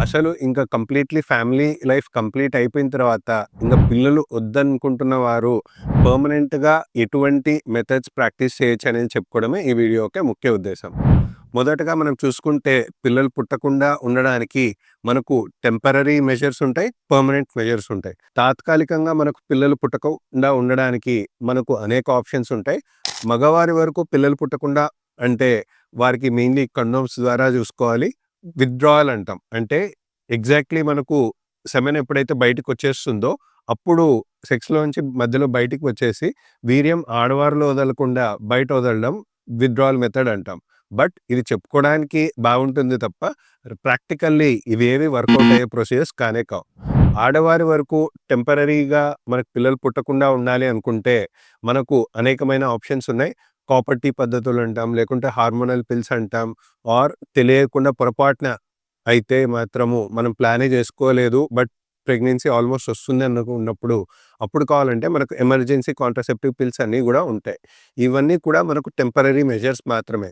అసలు ఇంకా completely family life complete అయిపోయిన తర్వాత, పిల్లలు వద్దనుకుంటున్న వారు పర్మనెంట్‌గా ఎటువంటి మెథడ్స్ ప్రాక్టీస్ చేయొచ్చనేది చెప్పుకోవడమే ఈ వీడియో యొక్క ముఖ్య ఉద్దేశం. మొదటగా మనం చూసుకుంటే పిల్లలు పుట్టకుండా ఉండడానికి మనకు టెంపరరీ మెజర్స్ ఉంటాయి. పర్మనెంట్ మెజర్స్ ఉంటాయి. తాత్కాలికంగా మనకు పిల్లలు పుట్టకుండా ఉండడానికి మనకు అనేక ఆప్షన్స్ ఉంటాయి. మగవారి వరకు పిల్లలు పుట్టకుండా అంటే వారికి మెయిన్‌లీ కండోమ్స్ ద్వారా చూసుకోవాలి. విత్‌డ్రాయల్ అంటాం. అంటే ఎగ్జాక్ట్‌లీ మనకు సెమెన్ ఎప్పుడైతే బయటికొచ్చేస్తుందో, అప్పుడు సెక్స్‌లోంచి మధ్యలో బయటికి వచ్చేసి, వీర్యం ఆడవారిలో వదలకుండా బయట వదలడం విత్‌డ్రాయల్ మెథడ్ అంటాం. బట్ ఇది చెప్పుకోవడానికి బాగుంటుంది తప్ప, ప్రాక్టికల్లీ ఇవేవి వర్కౌట్ అయ్యే ప్రొసీజర్స్ కానే కావు. ఆడవారి వరకు టెంపరరీగా మనకు పిల్లలు పుట్టకుండా ఉండాలి అనుకుంటే, మనకు అనేకమైన ఆప్షన్స్ ఉన్నాయి. కాపర్ టీ పద్ధతులు అంటాం, లేకుంటే హార్మోనల్ పిల్స్ అంటాం. ఆర్ తెలియకుండా పొరపాటున అయితే మాత్రము మనం ప్లానే చేసుకోలేదు. బట్ ప్రెగ్నెన్సీ ఆల్మోస్ట్ వస్తుంది ఉన్నప్పుడు అప్పుడు కావాలంటే మనకు ఎమర్జెన్సీ కాంట్రాసెప్టివ్ పిల్స్ అన్నీ గూడా ఉంటాయి. ఇవన్నీ కూడా మనకు టెంపరరీ మెజర్స్ మాత్రమే.